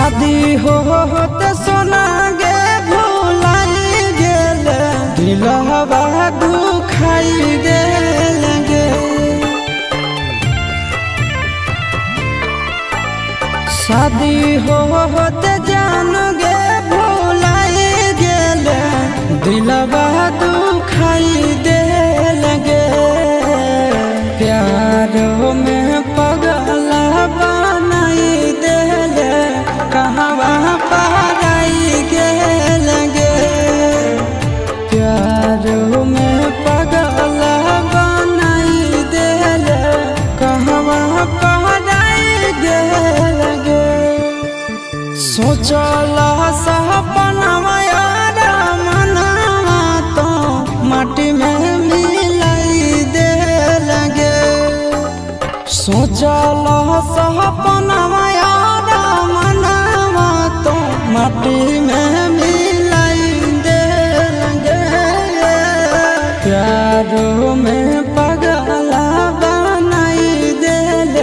शादी होते सोना गे भुलाई गेल दिलवा दुखाई गेल गे। शादी होते जान गे भुलाई गेल दिलवा दुखाई देल गे। प्यार में पगला बनाई देल कहवा पराई गेल गे। प्यार में पगला बनाई देल कहवा पराई गेल गे। सोचला सपनवा यार मनवा तो माटी में मिलाई देल गे। सोचला सपनवा यार मनवा तो माटी में मिलाई देल गे। प्यार में पगला बनाई देल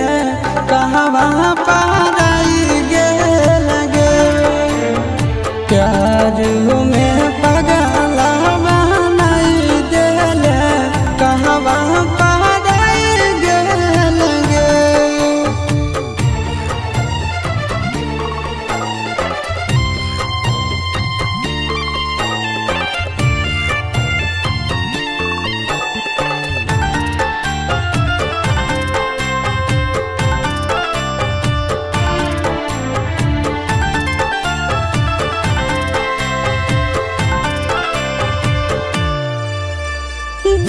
कहवा पराई गेल गे। प्यार में पगला बनाई देल कहवा पराई गेल गे।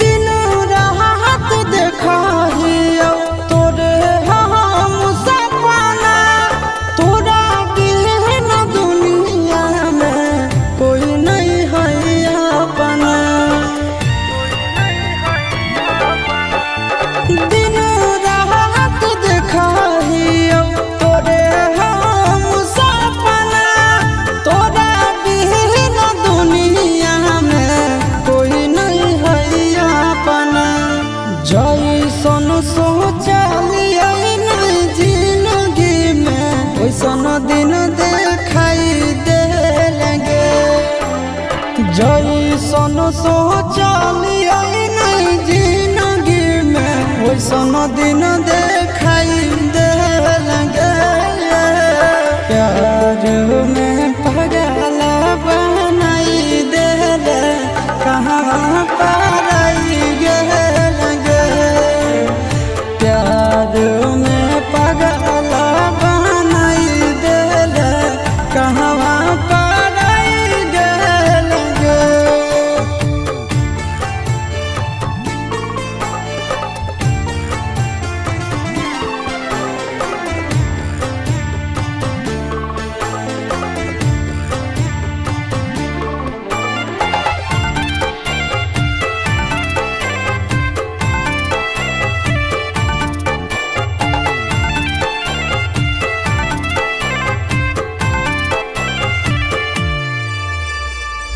दिन रात देखहियो तोरे हम सपना। तोरा बिन दुनिया में कोई नहीं है अपना। दिन रात देखहियो तोरे हम सपना। तोरा बिन दुनिया में कोई नहीं है अपना। जैसन सोचलिए जिंदगी में वैसन दिन देखाई देल गे। जैसन सोचलिए जिंदगी में वैसन दिन देखाई देल गे। प्यार में पगला बनाई देल कहवा पराई गेल गे। प्यार में पगला बनाई देल कहवा पराई गेल गे।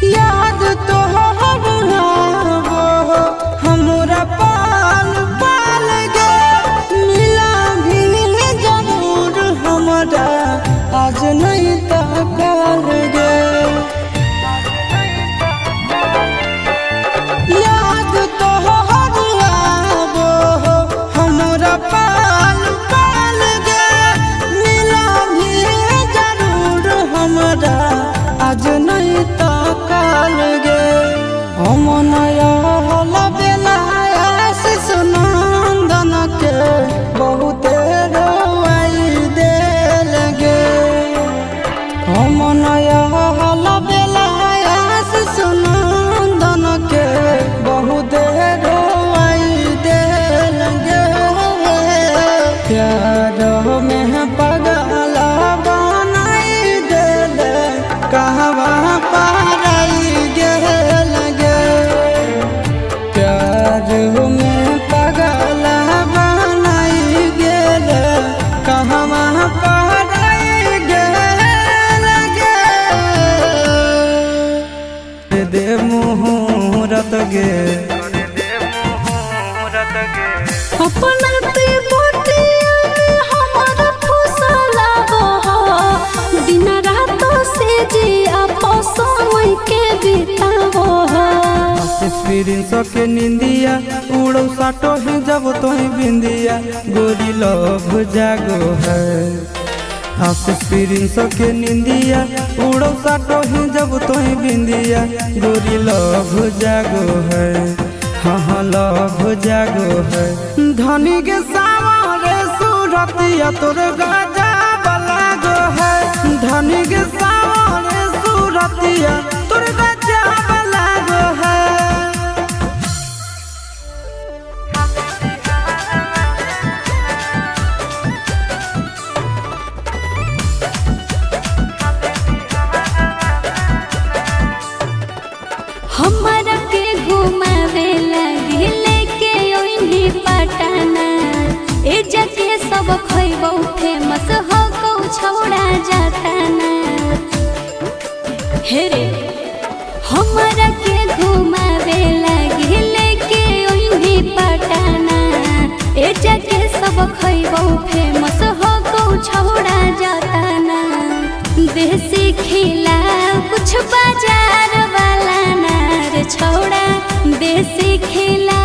याद तो हमरा पाल पाल गे। मिला भी जरूर हमरा आज नहीं तकाल गे। याद तो हमरा पाल पाल गे। मिला भी जरूर हमरा आज नहीं तकाल गे। हम नया बेला आशीष नंदन के बहुते रोवाई देल गे। हम नया बेला आशीष नंदन के बहुते रोवाई देल गे। प्यार में पगला बनाई देल कहवा पराई गेल गे। प्यार में पगला बनाई गेल कहवा पराई गेल गे। दे मुहूर्त गे अपना ते बोटिया में हमारा फुसला हो। दिन प्रिंस के निंदिया उड़ो साटो ही जब तो ही बिंदिया गोरी लव जागो है। प्रिंस के निंदिया उड़ो साटो ही जब तो ही बिंदिया गोरी लव जागो है। हाँ लव जागो है। धनी के सामने सूरतिया तोर गाजा बलागो है। धनी के सामने सूरतिया तोर गाजा बलागो है। हमारा के घुमावे लगी लेके ओइनी पटना ए जके सब खइबो फेमस हो को छौड़ा जाता ना हे रे। हमारा के घुमावे लगी लेके ओइनी पटना ए जके सब खइबो फेमस हो को छौड़ा जाता ना। देसी खिला कुछ बाजार वाला छौड़ा देसी खिला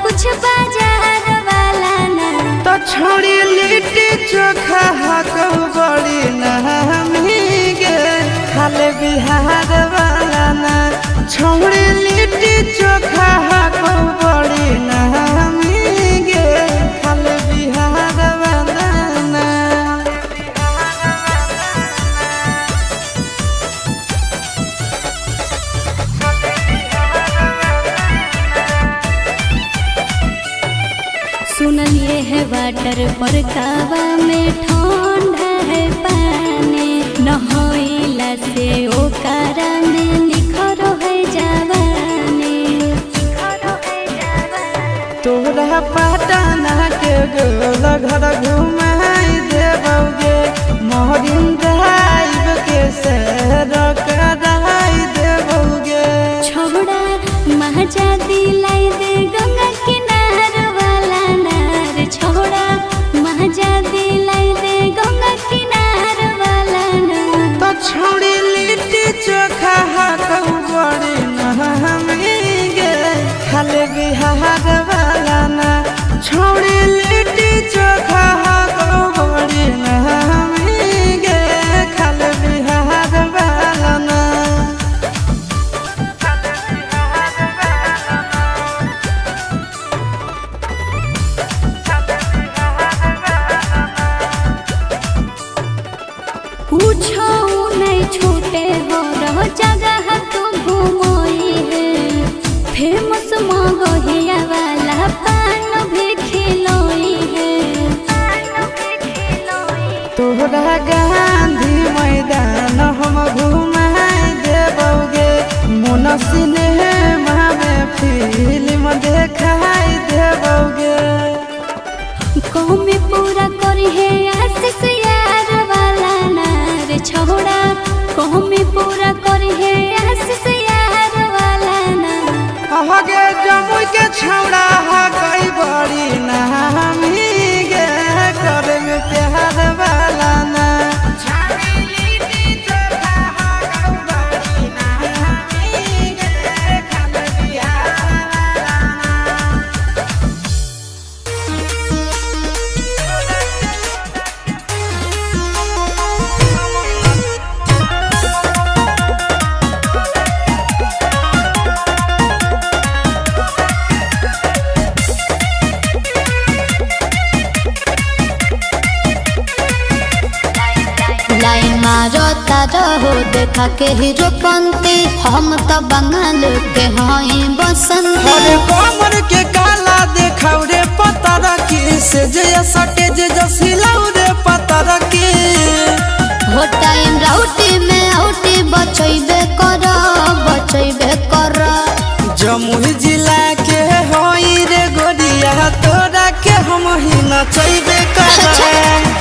कुछ बाजार वाला ना। तो छोड़ी लिट्टी चोखा हाको बड़ी नहमी गे खाले बिहार वाला ना। छोड़ी लिट्टी चोखा हाको बड़ी नहमी गे खाले बिहार वाला ना। सुनलिए है वाटर पर कावा में ठंडा है पानी नहइला से ओकरा में निखरो है जवानी। तोरा पटना के गोल घर घुमाई देबोगे मोहरिन ड्राइव के सैर कराई देबोगे। छोड़ा महजा दिलाई दे गंगा किनार वाला नार। छोड़ा महजा दिलाई दे गंगा किनार वाला नार। तो छोड़ी लिट्टी चोखा हाको बड़ी नहमी गे खाले बिहार वाला ना। छोड़ी लिट्टी चोखा हाको बड़ी नहमी गे खाले बिहार वाला ना। पूछो नहीं छूटे हो रहो जगह तू घूमोई है। फेमस मगहिया वाला पान भी खिलोई है। तोहरा गांधी मैदान हम घुमाई देबोगे मोन सिनेमा में फिल्म देखाई देबोगे। कौमी पूरा करी है आशीष यार वाला नार। छोड़ा कौमी पूरा करी है आशीष यार वाला नार। आगे जमुई के छौड़ा गई बड़ी नहमी गे करे में प्यार वाला ना। लाइन मारो तारो हो देखा के हीरो पंती हम तो बंगाल के हई बसंती। अरे कमर के काला देखाऊ रे पता रखी से जे सटे जे जसिलाऊ रे पता रखी। हो टाइम राउटी में आउटी बचैबे कर। जमुई जिला के होई रे गोरिया तोरा के हम ही नचैबे कर।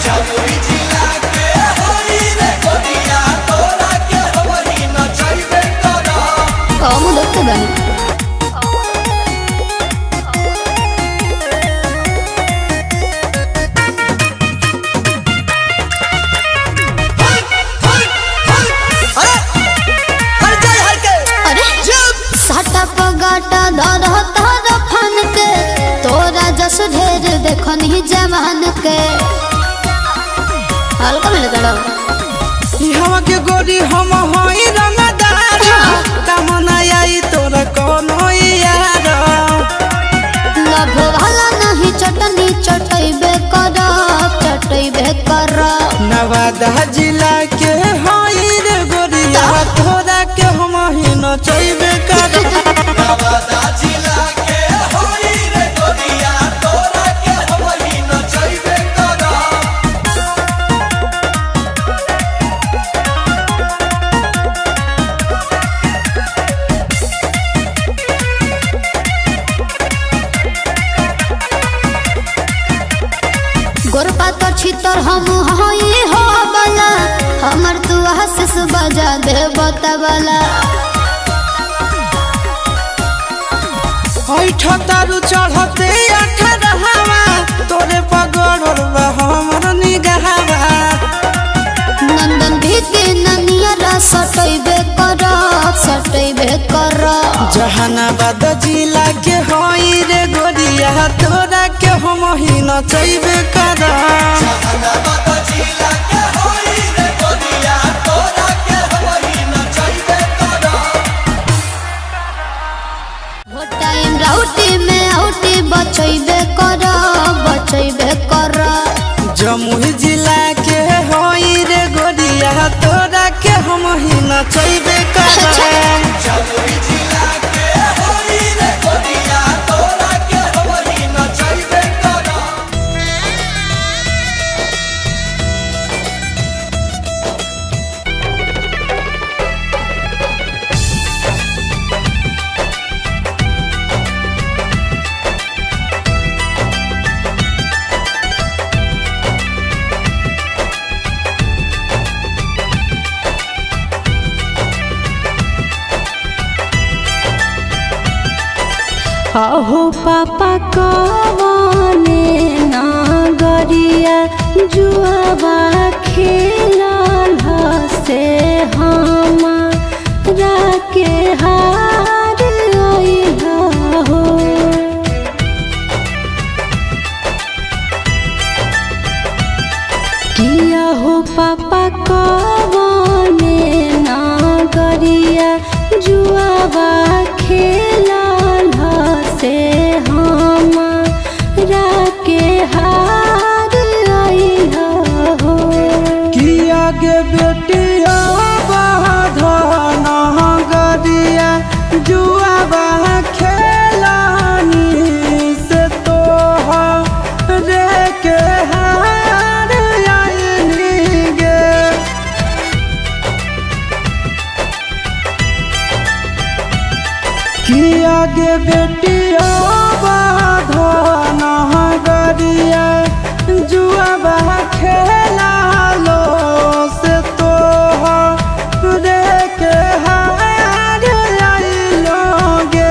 जमुई जिला के होई रे गोरिया तोरा के हम ही नचैबे कर। हम देखते बानी। बड़ो हवा के गोरी हम होई रंगदार कामना आई तोरा कोनो यार लभ वाला नहीं चटनी चटैबे कर नवादा जिला के होई रे गोरिया तोरा के हम ही नचैबे कर नवादा जिला के होई रे गोरिया तोरा के हम ही नचैबे कर गोरपा तो छितर हम होई हो बला हमर तू हंस बजा दे बतावला तारू चढ़ते 18 तोरे पगड़ हमर निगाहवा नंदन भी के ननिया सटैबे कर जहानाबाद जिला के होई रे गोरिया तोरा के हम ही नचैबे कर जहानाबाद जिला के होई रे गोरिया तोरा के हम ही नचैबे कर हो टाइम राउटी में आउटी बचैबे कर जमुई जिला के होई रे गोरिया तोरा के हम ही नचैबे कर जमुई जिला के होई रे गोरिया तोरा के हम ही नचैबे कर अहो पापा कवने नागरिया जुआबा खेलल से हमारा के हार अइला हो किया हो पापा कवने नागरिया जुआबा खेलल से हमारा के हार अइला हो किया के बेटिया बाधन गरिया जुआबा खेलानी से तो रे के हार आइली गे किया गे बेटिया बाधन गरिया जुआबा खेला लो से तो रे के हार आइलो गे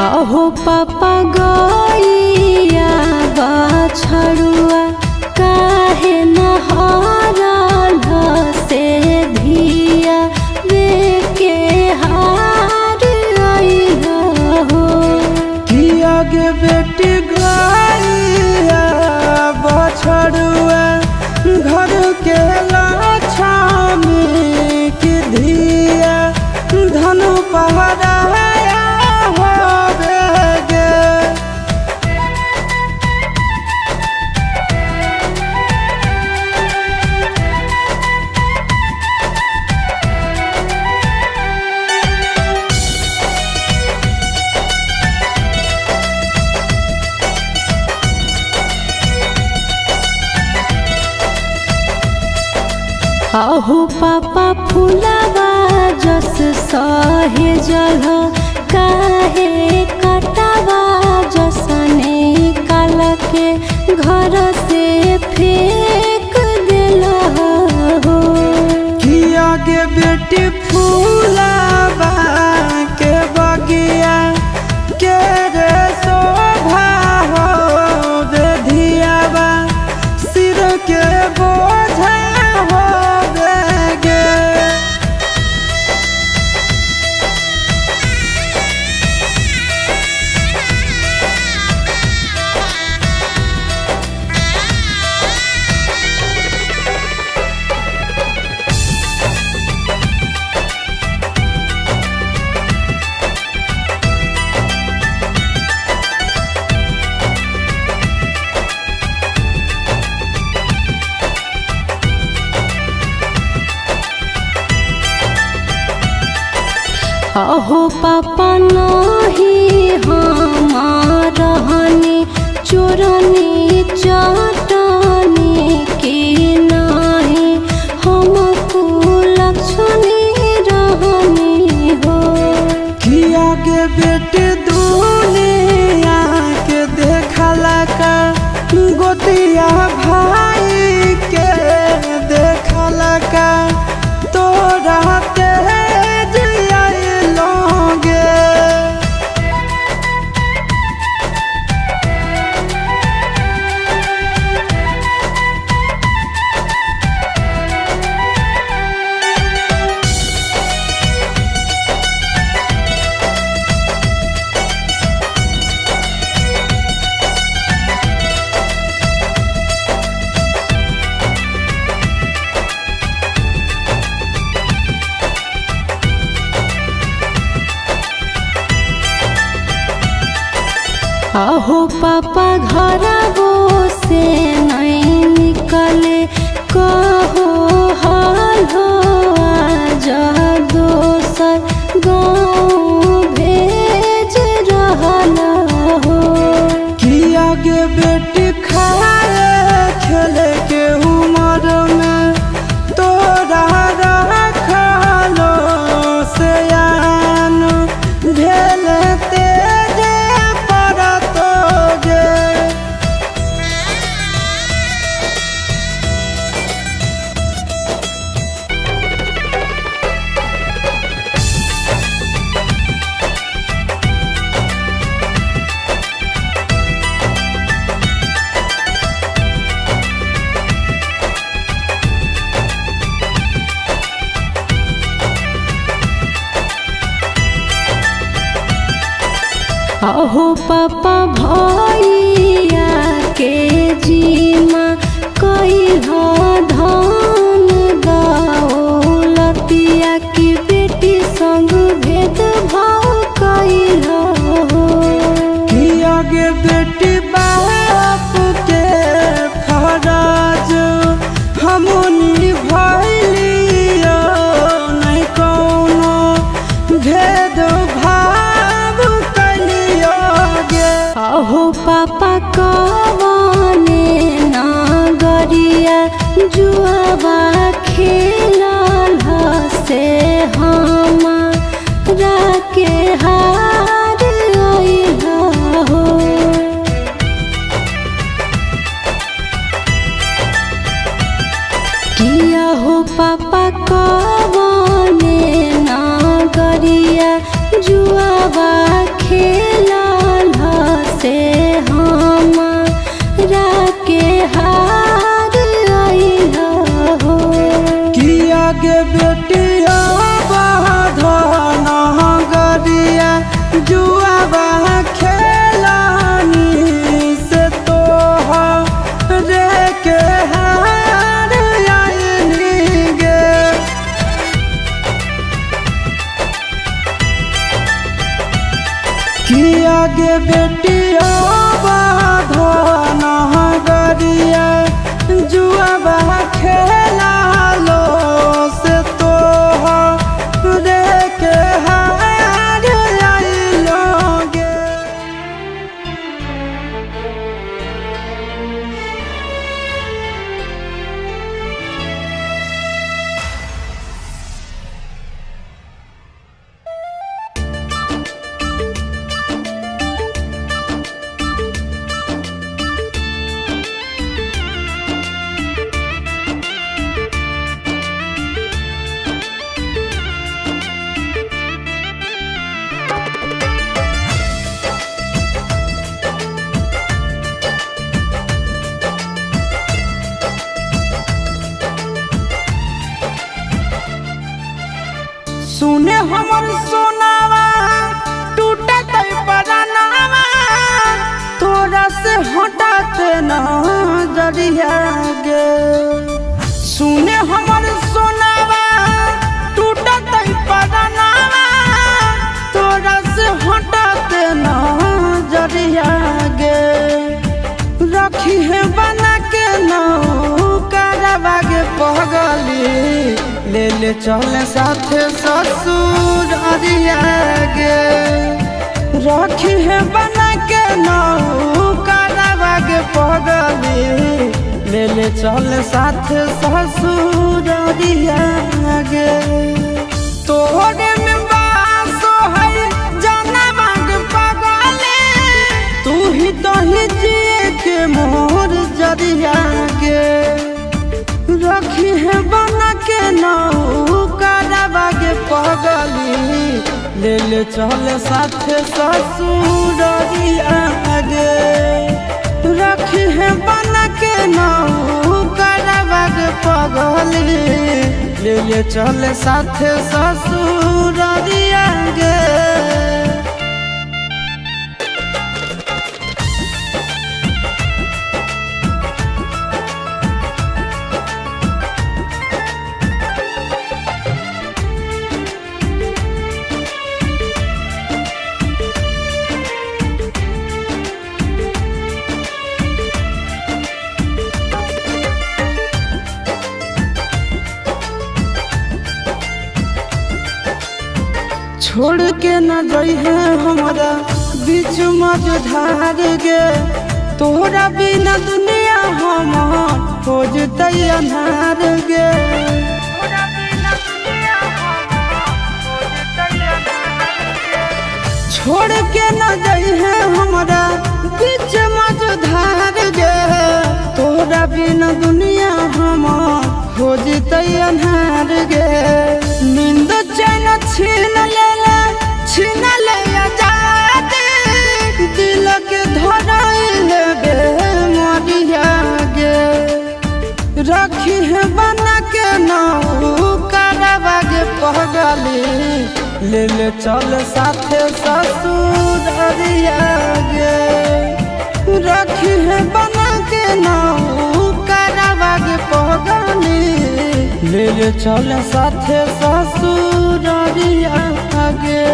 अहो पापा गइया बछड़ुआ काहे नहरल से धिया वे के हार अइला हो किया गे बेटी गइया बछड़ुआ घर के लाछामी की धिया धनु पहराया होवे गे अहो पापा फुलावा जस सहे जगह काहे कटावा जसने काल के घर से फेंक देला हो। कि आगे बेटी फूलाबा के बगिया के रे शोभा हो बेधियाबा सिर के बोझा हो बेगे। अहो पापा नहीं हमार रहनी चोरनी चाटनी की नहीं हमको लक्ष्मी रहनी हो। कि आगे बेटी दुनिया के देखला का गोतिया भाई के देखला का तोरा तेज आइलोगे। अहो पापा घर से नहीं निकले कहो हाल हो आज दोसर गाँव भेज रहला हो। कि आगे बेटी खाए खेले के उम्र में तोरा रखलो से आन ढेलते अहो पापा भैया के जीमा कइला धन दौलतिया की बेटी संग भेद भाव कइला हो। कि आगे बेटी बाप के फराज हमनी भइलियो नहीं कौनो भेद भाव कलियोगे। अहो पापा कवने नागरिया जुआबा खेलल से हमारा के हार अइला हो। किया हो पापा कवने नागरिया जुआबा खेलल से हमारा के हार अइला हो। कि आगे बेटिया बाधन गरिया जुआबा खेलानी से तोहरे के हार आइनी गे। कि आगे बेटिया बाधन गरिया जुआबा खेला लो से सुने हमर सोनावा टूटत बदनावा तोरा से हटाते नजरिया गे। सुने हमर सोनावा टूटत बदनावा तोरा से हटाते नजरिया गे। रखी है बना के नौकरवा गे पगली ले ले चले साथ ससुर अरिया गे। रखी है बना के नौकरवा गे पगली ले ले चले साथ ससुर अरिया गे। तोहरे में बासो है जनवा गे पगली तू ही तो ही जिए के मोर जरिया गे। रखी है बना के नौकरवा गे पगली ले ले चले साथ ससुर अरिया गे। रखी है बना के नौकरवा गे पगली ले ले चले साथ ससुर अरिया गे। छोड़ के न जइहे हमरा बीच मझधार गे। तोहरा बिना दुनिया हमर हो जतै अन्हार गे। छोड़ के न जइहे हमरा बीच मझधार गे। तोहरा बिना दुनिया हमर हो जतै अन्हार गे। नींद चैन छीन ले आजादी दिल के धराइल बे मरिया गे। रखी है बना के नौकरवा गे पगली ले ले चल साथ ससुर अरिया गे। रखी है बना के नौकरवा गे पगली ले ले चल साथ ससुर अरिया गे।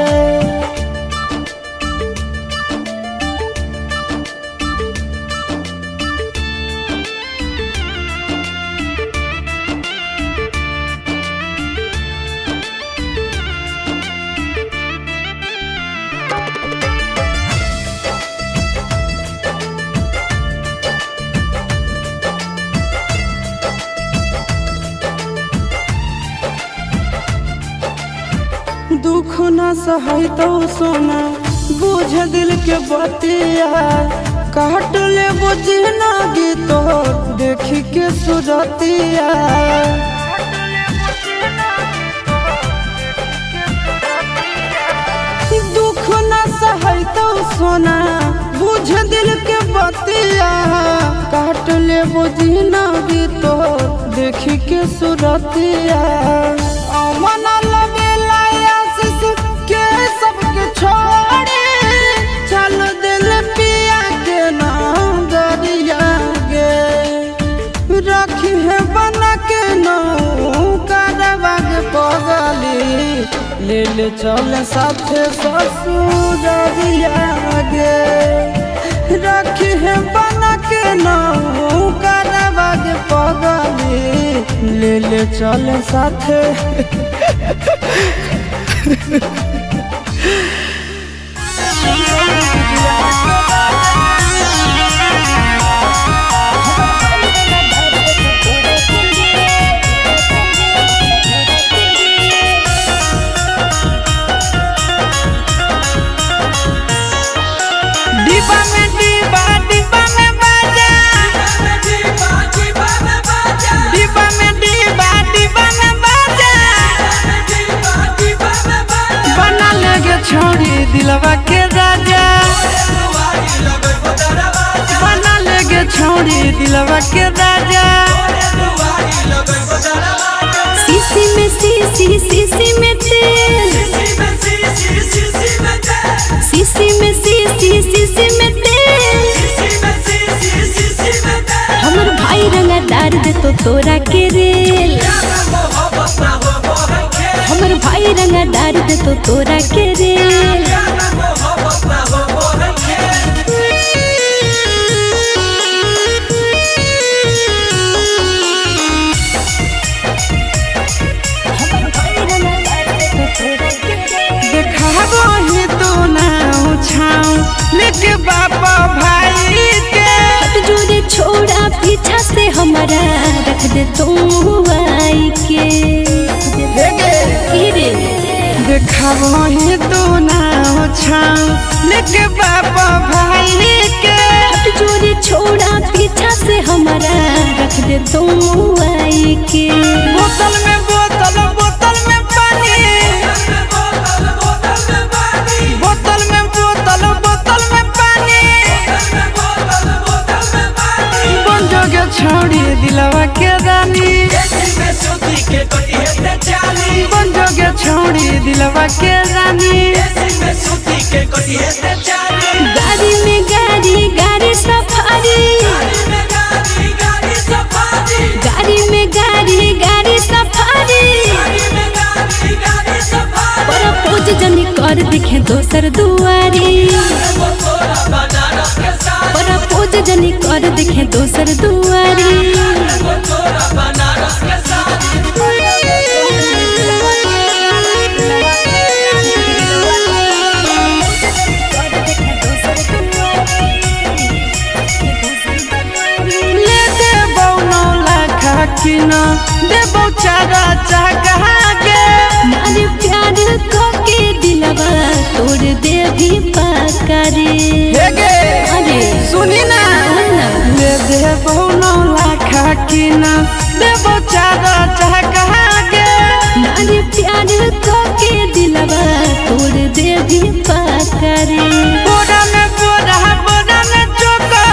दुख न सहै तो सोना बुझ दिल के बतिया काट ले बुझना गीतो देखी के सुरतिया। दुख न सहै तो सोना बुझ दिल के बतिया काट ले बुझना गीतो देखी के सुरतिया। अमन लबेला के सबके छोड़े चल दिल पिया के नगरिया गे। रखी है बना के नौकरवा गे पगली ले ले चल साथ ससुर अरिया गे। रखी है बना के नौकरवा गे पगली ले ले चल साथ दिलवा के राजा बना लेगे छौरी दिलवा के राजा। सीसी में तेल तो तोरा के रेल हमर भाई रंगदार दे तो तोरा के रेल लेके बापा भाई के हट जोरे छोड़ा पीछा से हमारा रख दे तुम आई के देखाबो ही तो ना छाऊ लेके बापा भाई के हट जोरे छोड़ा पीछा से हमारा रख दे तुम आई के बोतल में बोतल बोतल में पानी बोतल में बोतल बोतल में पानी बन जोगे छोड़ी दिलवा के रानी बन जोगे छोड़ी दिलवा के रानी गाड़ी में गाड़ी गाड़ी सफारी गाड़ी में गाड़ी गाड़ी सफारी पर पूज जनी कर दिखे दोसर दुआरी पर पूज जनी कर दिखे दोसर दुआरी किना देबो चारा चाहा के नारे प्यार को के दिलवा तोड़ दे भी पाकारी हेगे अरे सुनी ना ले देबो 9 लाख किना देबो चारा चाहा के नारे प्यार को के दिलवा तोड़ दे भी पाकारी बोरा में बोरा बोरा में चोका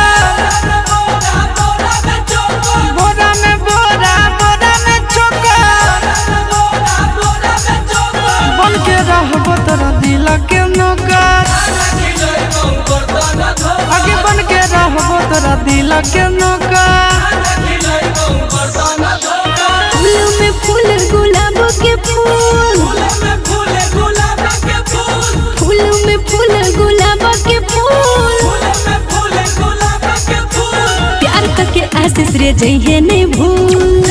बोरा में बोरा बोरा में चोका बन के रहबो तोरा दिल के नौकर आगे बन के रहबो तोरा दिल के नौकर फूल में फूल गुलाब के फूल फूल में फूल गुलाब के फूल प्यार करके आशीष रे जइहे नहीं भूल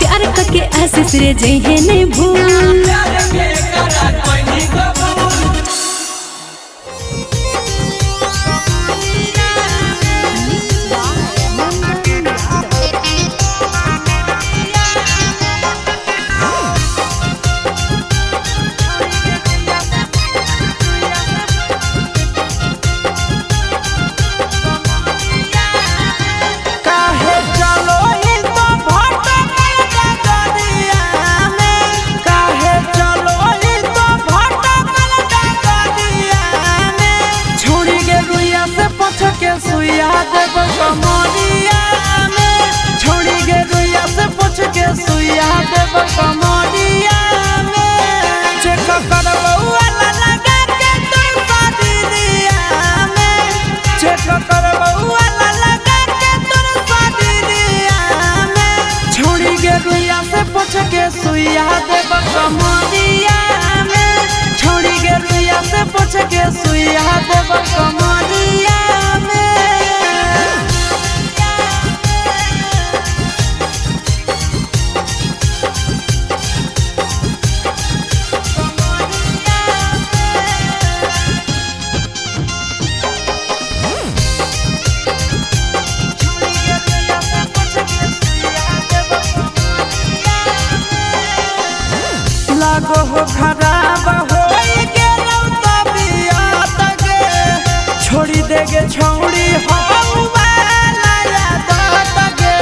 प्यार करके आशीष रे जइहे नहीं भूल सुइया देव कमरिया में छोड़ी गे रुइया से पूछ के सुइया देव कमरिया में चेक करबो वाला लगा के तू शादीरिया में चेक करबो वाला लगा के तू शादीरिया में छोड़ी गे रुइया से पूछ के सुइया देव कमरिया में छोड़ी गे रुइया से पूछ के सुइया देव कमरिया लागो हो खराब हो गेलौ तबियत गे छोड़ी देगे छौड़ी हो वाला यादत गे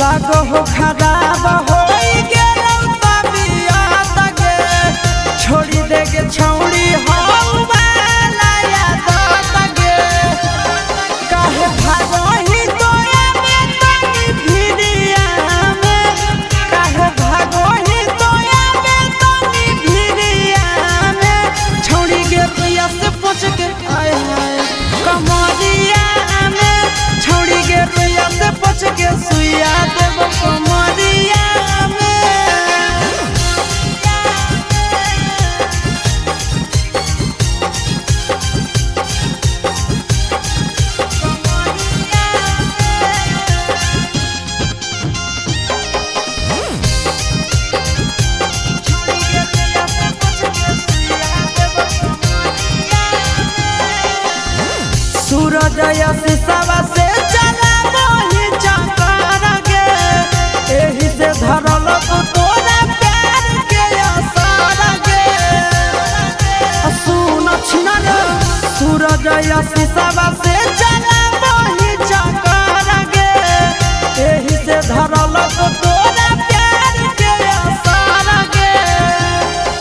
लागो हो खराब हो गेलौ तबियत गे छोड़ी देगे छौड़ी हो वाला यादत गे काहे भागही तोरा में तनी भिड़िया छोड़ी गे रुइया से पूछ के आए हाय कमरिया जया शीशवा से चला वही चक्कर गे एही से धरल तोरा प्यार के असर गे सुन छिना रे सूरज या शीशवा से चला वही चक्कर गे एही से धरल तोरा प्यार के असर गे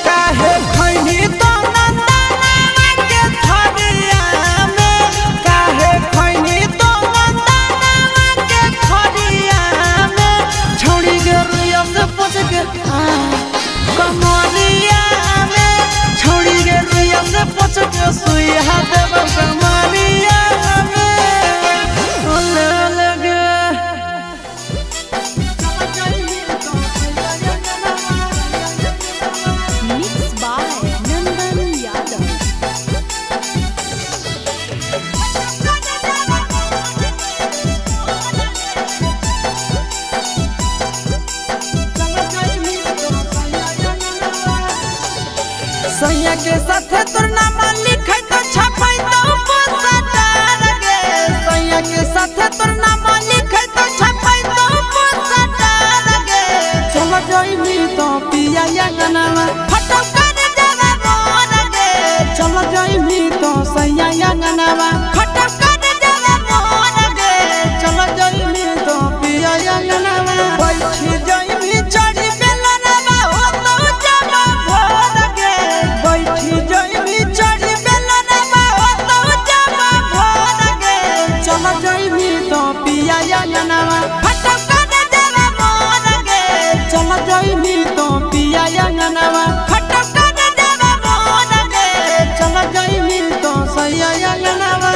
काहे खैनी तो नंदनवा के थरिया में काहे खैनी तो नंदनवा के थरिया में छोड़ी गे रुइया से पच के कमरिया में छोड़ी गे रुइया से पच के सुइया देव कमरिया में ओले लगे Mixed by Nandan Yadav. सैया के साथ तोर नाम लिखे तो छपै तो पोस्टर गे सैया के साथ तोर नाम लिखे तो छपै तो पोस्टर गे चल जाई मी तो पिया अंगनावा फटो कर देवा मोर गे चल जाई मी तो सैया अंगनावा फटो कर देवा मोर गे चल जाई मी तो पिया अंगनावा बैठी जाई मी चढ़ी बेलनवा हो तो जमा भोर गे बैठी जाई मी चढ़ी बेलनवा हो तो जमा भोर गे चल जाई मी तो पिया अंगनावा फटो कर देवा मोर गे चल जाई मी तो पिया अंगनावा फटो कर देवा मोर गे चल जाई मी तो सैया अंगनावा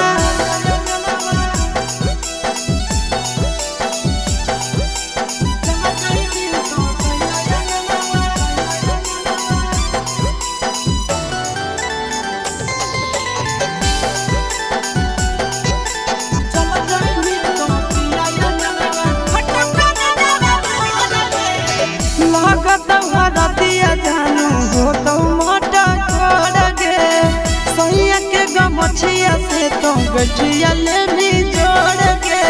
लागत हरदिया जानू हो तो मोटा कर गे सैया के गमछिया से तो गठिया ले भी जोड़ गे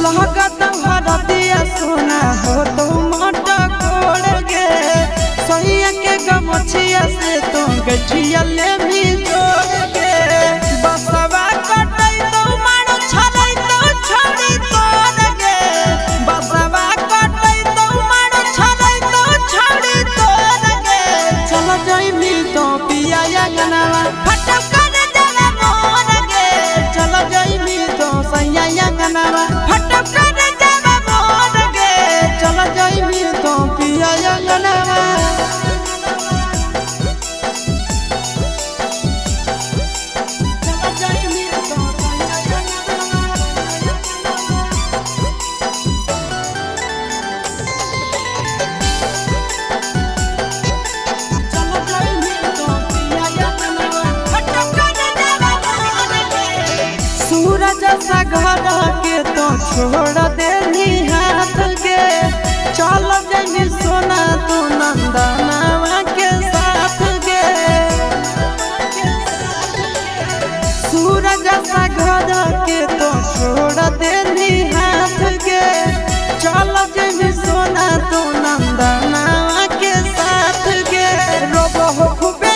लागत हरदिया सोना हो तो मोटा कर गे सैया के गमछिया से तो गठिया ले भी जोड़ गे बसवा कटै तो मारो छलै तो छोड़ी तोड़ गे बसवा कटै तो मारो छलै तो छोड़ी तोड़ गे चल जाई मी तो पिया अंगनावा फटो कर देवा मोर गे चल जाई मी तो सैया अंगनावा फटो कर देवा मोर गे चल जाई मी तो पिया अंगनावा सूरज सा घर के तो छोड़ देनी हाथ के चल जनी सोना तू नंदनवा के साथ गे सूरज सा घर के तो छोड़ देनी हाथ के चल जनी सोना तू नंदनवा के साथ गे रोबो हो खूब